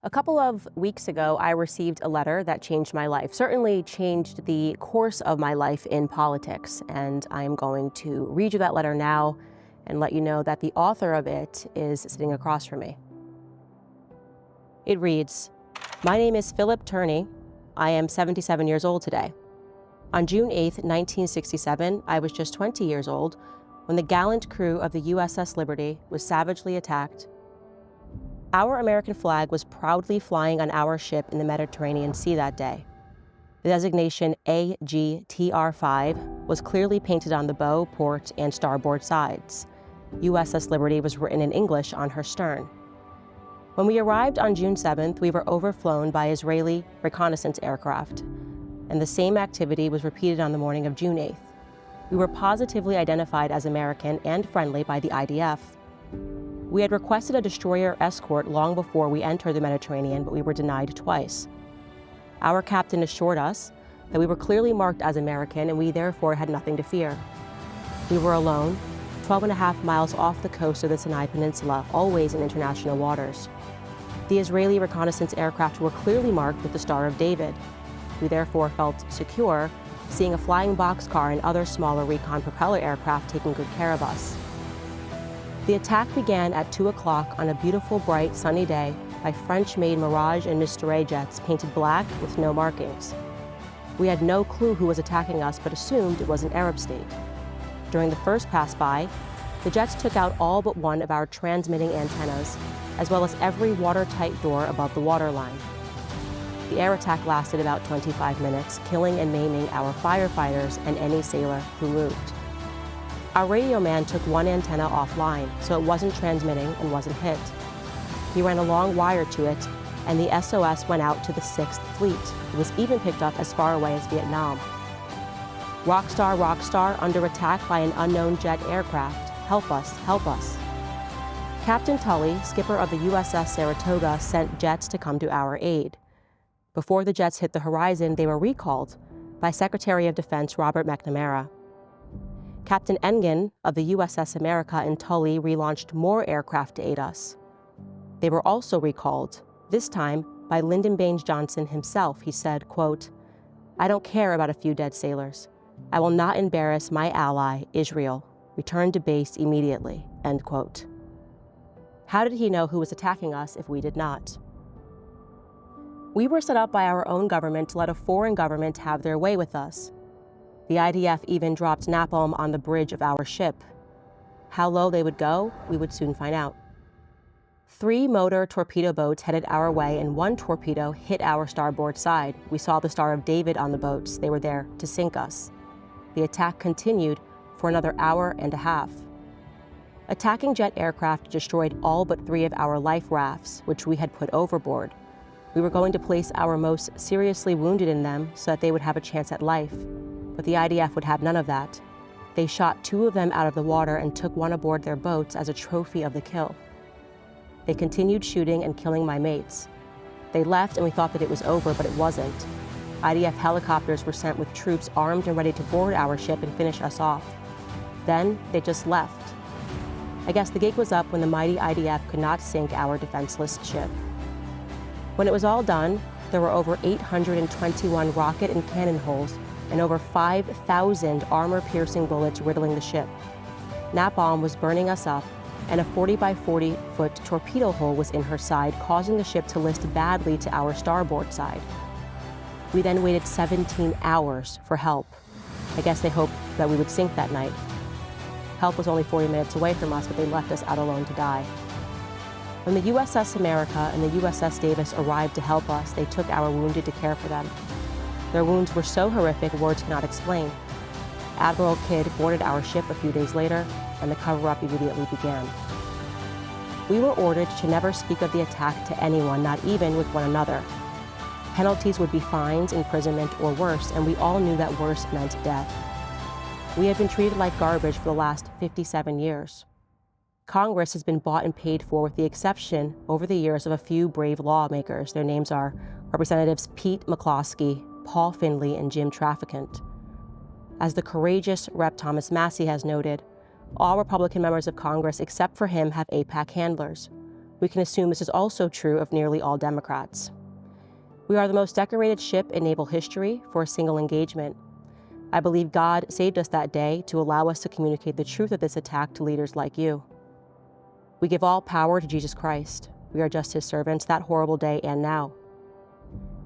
A couple of weeks ago, I received a letter that changed my life, certainly changed the course of my life in politics. And I'm going to read you that letter now and let you know that the author of it is sitting across from me. It reads, "My name is Philip Turney. I am 77 years old today. On June 8th, 1967, I was just 20 years old when the gallant crew of the USS Liberty was savagely attacked. Our American flag was proudly flying on our ship in the Mediterranean Sea that day. The designation AGTR-5 was clearly painted on the bow, port, and starboard sides. USS Liberty was written in English on her stern. When we arrived on June 7th, we were overflown by Israeli reconnaissance aircraft, and the same activity was repeated on the morning of June 8th. We were positively identified as American and friendly by the IDF. We had requested a destroyer escort long before we entered the Mediterranean, but we were denied twice. Our captain assured us that we were clearly marked as American and we therefore had nothing to fear. We were alone, 12.5 miles off the coast of the Sinai Peninsula, always in international waters. The Israeli reconnaissance aircraft were clearly marked with the Star of David. We therefore felt secure, seeing a flying boxcar and other smaller recon propeller aircraft taking good care of us. The attack began at 2 o'clock on a beautiful, bright, sunny day by French-made Mirage and Mistral jets painted black with no markings. We had no clue who was attacking us, but assumed it was an Arab state. During the first pass-by, the jets took out all but one of our transmitting antennas, as well as every watertight door above the waterline. The air attack lasted about 25 minutes, killing and maiming our firefighters and any sailor who moved. Our radio man took one antenna offline, so it wasn't transmitting and wasn't hit. He ran a long wire to it, and the SOS went out to the 6th Fleet. It was even picked up as far away as Vietnam. Rockstar, Rockstar, under attack by an unknown jet aircraft. Help us, help us. Captain Tully, skipper of the USS Saratoga, sent jets to come to our aid. Before the jets hit the horizon, they were recalled by Secretary of Defense Robert McNamara. Captain Engen of the USS America and Tully relaunched more aircraft to aid us. They were also recalled, this time by Lyndon Baines Johnson himself. He said, quote, "I don't care about a few dead sailors. I will not embarrass my ally, Israel. Return to base immediately," end quote. How did he know who was attacking us if we did not? We were set up by our own government to let a foreign government have their way with us. The IDF even dropped napalm on the bridge of our ship. How low they would go, we would soon find out. 3 motor torpedo boats headed our way, and one torpedo hit our starboard side. We saw the Star of David on the boats. They were there to sink us. The attack continued for another hour and a half. Attacking jet aircraft destroyed all but 3 of our life rafts, which we had put overboard. We were going to place our most seriously wounded in them so that they would have a chance at life. But the IDF would have none of that. They shot 2 of them out of the water and took one aboard their boats as a trophy of the kill. They continued shooting and killing my mates. They left and we thought that it was over, but it wasn't. IDF helicopters were sent with troops armed and ready to board our ship and finish us off. Then they just left. I guess the gig was up when the mighty IDF could not sink our defenseless ship. When it was all done, there were over 821 rocket and cannon holes and over 5,000 armor-piercing bullets riddling the ship. Napalm was burning us up, and a 40 by 40-foot torpedo hole was in her side, causing the ship to list badly to our starboard side. We then waited 17 hours for help. I guess they hoped that we would sink that night. Help was only 40 minutes away from us, but they left us out alone to die. When the USS America and the USS Davis arrived to help us, they took our wounded to care for them. Their wounds were so horrific, words cannot explain. Admiral Kidd boarded our ship a few days later, and the cover-up immediately began. We were ordered to never speak of the attack to anyone, not even with one another. Penalties would be fines, imprisonment, or worse, and we all knew that worse meant death. We had been treated like garbage for the last 57 years. Congress has been bought and paid for, with the exception, over the years, of a few brave lawmakers. Their names are Representatives Pete McCloskey, Paul Finley, and Jim Traficant. As the courageous Rep. Thomas Massey has noted, all Republican members of Congress except for him have AIPAC handlers. We can assume this is also true of nearly all Democrats. We are the most decorated ship in naval history for a single engagement. I believe God saved us that day to allow us to communicate the truth of this attack to leaders like you. We give all power to Jesus Christ. We are just his servants that horrible day and now.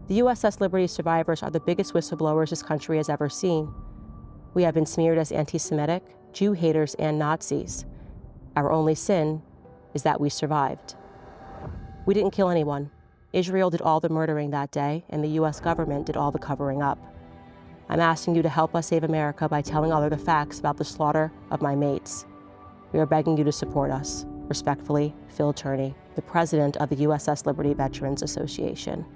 The USS Liberty survivors are the biggest whistleblowers this country has ever seen. We have been smeared as anti-Semitic, Jew haters, and Nazis. Our only sin is that we survived. We didn't kill anyone. Israel did all the murdering that day, and the US government did all the covering up. I'm asking you to help us save America by telling others the facts about the slaughter of my mates. We are begging you to support us. Respectfully, Phil Turney, the president of the USS Liberty Veterans Association.